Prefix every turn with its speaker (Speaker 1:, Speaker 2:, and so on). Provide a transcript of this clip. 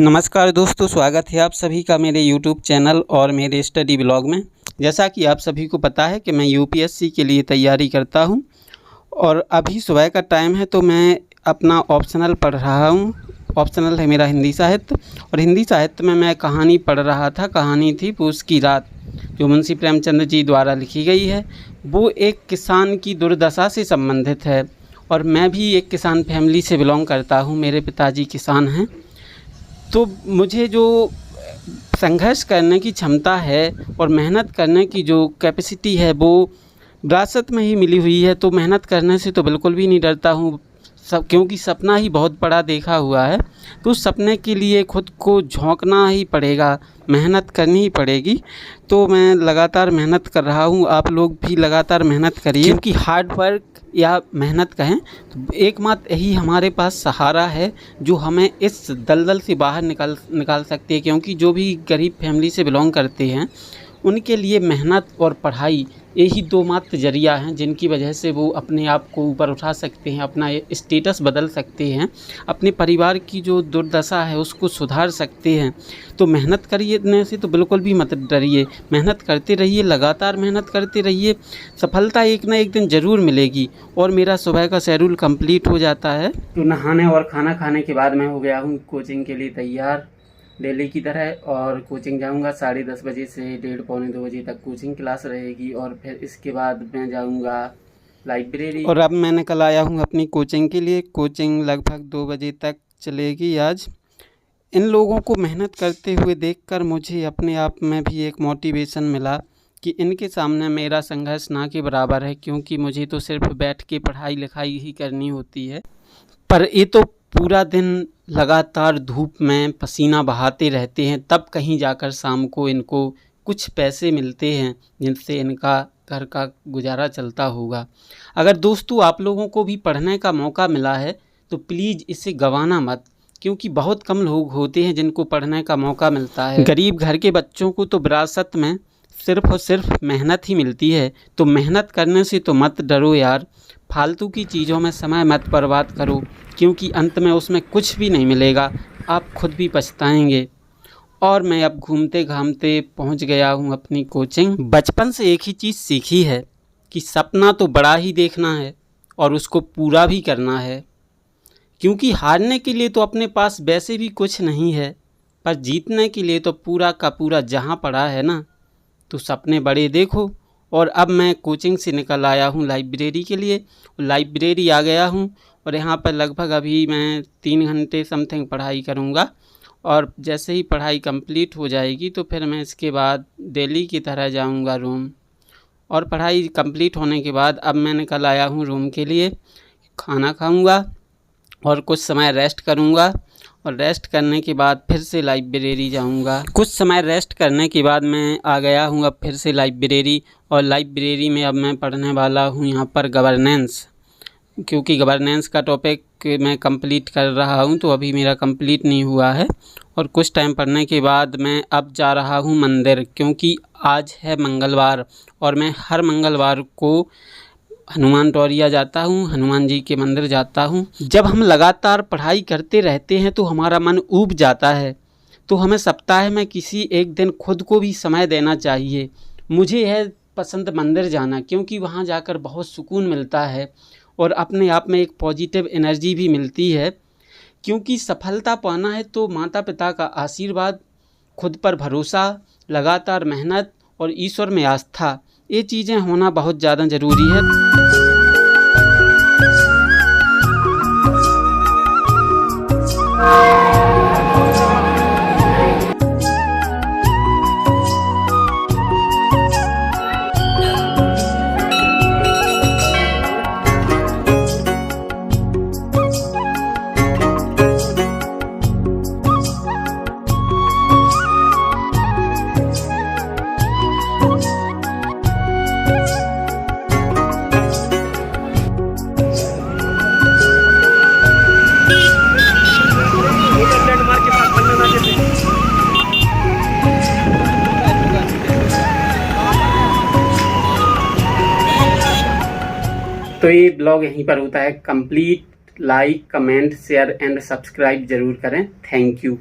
Speaker 1: नमस्कार दोस्तों, स्वागत है आप सभी का मेरे YouTube चैनल और मेरे स्टडी ब्लॉग में। जैसा कि आप सभी को पता है कि मैं यूपीएससी के लिए तैयारी करता हूं और अभी सुबह का टाइम है तो मैं अपना ऑप्शनल पढ़ रहा हूं। ऑप्शनल है मेरा हिंदी साहित्य और हिंदी साहित्य में मैं कहानी पढ़ रहा था। कहानी थी पूस की रात, जो मुंशी प्रेमचंद जी द्वारा लिखी गई है। वो एक किसान की दुर्दशा से संबंधित है और मैं भी एक किसान फैमिली से बिलोंग करता हूँ। मेरे पिताजी किसान हैं, तो मुझे जो संघर्ष करने की क्षमता है और मेहनत करने की जो कैपेसिटी है वो विरासत में ही मिली हुई है। तो मेहनत करने से तो बिल्कुल भी नहीं डरता हूँ, क्योंकि सपना ही बहुत बड़ा देखा हुआ है। तो उस सपने के लिए खुद को झोंकना ही पड़ेगा, मेहनत करनी ही पड़ेगी। तो मैं लगातार मेहनत कर रहा हूँ, आप लोग भी लगातार मेहनत करिए, क्योंकि हार्ड वर्क या मेहनत कहें तो एकमात्र यही हमारे पास सहारा है जो हमें इस दलदल से बाहर निकाल सकती है। क्योंकि जो भी गरीब फैमिली से बिलोंग करते हैं उनके लिए मेहनत और पढ़ाई यही दो मात्र जरिया हैं जिनकी वजह से वो अपने आप को ऊपर उठा सकते हैं, अपना स्टेटस बदल सकते हैं, अपने परिवार की जो दुर्दशा है उसको सुधार सकते हैं। तो मेहनत करने से तो बिल्कुल भी मत डरिए, मेहनत करते रहिए, लगातार मेहनत करते रहिए। सफलता एक ना एक दिन ज़रूर मिलेगी। और मेरा सुबह का शेड्यूल कंप्लीट हो जाता है तो नहाने और खाना खाने के बाद मैं हो गया हूँ कोचिंग के लिए तैयार डेली की तरह। और कोचिंग जाऊंगा 10:30 बजे से 1:30 पौने 2 बजे तक कोचिंग क्लास रहेगी और फिर इसके बाद मैं जाऊंगा लाइब्रेरी। और अब मैंने कल आया हूं अपनी कोचिंग के लिए। कोचिंग लगभग 2 बजे तक चलेगी आज। इन लोगों को मेहनत करते हुए देखकर मुझे अपने आप में भी एक मोटिवेशन मिला कि इनके सामने मेरा संघर्ष ना के बराबर है, क्योंकि मुझे तो सिर्फ बैठ के पढ़ाई लिखाई ही करनी होती है। पर ये तो पूरा दिन लगातार धूप में पसीना बहाते रहते हैं, तब कहीं जाकर शाम को इनको कुछ पैसे मिलते हैं जिनसे इनका घर का गुजारा चलता होगा। अगर दोस्तों आप लोगों को भी पढ़ने का मौका मिला है तो प्लीज़ इसे गंवाना मत, क्योंकि बहुत कम लोग होते हैं जिनको पढ़ने का मौका मिलता है। गरीब घर के बच्चों को तो विरासत में सिर्फ और सिर्फ मेहनत ही मिलती है। तो मेहनत करने से तो मत डरो यार, फालतू की चीज़ों में समय मत बर्बाद करो, क्योंकि अंत में उसमें कुछ भी नहीं मिलेगा, आप खुद भी पछताएंगे। और मैं अब घूमते घामते पहुंच गया हूं अपनी कोचिंग। बचपन से एक ही चीज़ सीखी है कि सपना तो बड़ा ही देखना है और उसको पूरा भी करना है, क्योंकि हारने के लिए तो अपने पास वैसे भी कुछ नहीं है, पर जीतने के लिए तो पूरा का पूरा जहां पड़ा है ना। तो सपने बड़े देखो। और अब मैं कोचिंग से निकल आया हूँ लाइब्रेरी के लिए। लाइब्रेरी आ गया हूँ और यहाँ पर लगभग अभी मैं 3 घंटे समथिंग पढ़ाई करूँगा। और जैसे ही पढ़ाई कंप्लीट हो जाएगी तो फिर मैं इसके बाद डेली की तरह जाऊँगा रूम। और पढ़ाई कंप्लीट होने के बाद अब मैं निकल आया हूँ रूम के लिए। खाना खाऊँगा और कुछ समय रेस्ट करूँगा और रेस्ट करने के बाद फिर से लाइब्रेरी जाऊंगा। कुछ समय रेस्ट करने के बाद मैं आ गया हूं अब फिर से लाइब्रेरी। और लाइब्रेरी में अब मैं पढ़ने वाला हूं यहां पर गवर्नेंस, क्योंकि गवर्नेंस का टॉपिक मैं कंप्लीट कर रहा हूं, तो अभी मेरा कंप्लीट नहीं हुआ है। और कुछ टाइम पढ़ने के बाद मैं अब जा रहा हूं मंदिर, क्योंकि आज है मंगलवार और मैं हर मंगलवार को हनुमान टोरिया जाता हूँ, हनुमान जी के मंदिर जाता हूँ। जब हम लगातार पढ़ाई करते रहते हैं तो हमारा मन ऊब जाता है, तो हमें सप्ताह में किसी एक दिन खुद को भी समय देना चाहिए। मुझे है पसंद मंदिर जाना, क्योंकि वहाँ जाकर बहुत सुकून मिलता है और अपने आप में एक पॉजिटिव एनर्जी भी मिलती है। क्योंकि सफलता पाना है तो माता पिता का आशीर्वाद, खुद पर भरोसा, लगातार मेहनत और ईश्वर में आस्था, ये चीज़ें होना बहुत ज़्यादा ज़रूरी है। तो ये ब्लॉग यहीं पर होता है complete. Like, comment, share and subscribe जरूर करें। Thank you.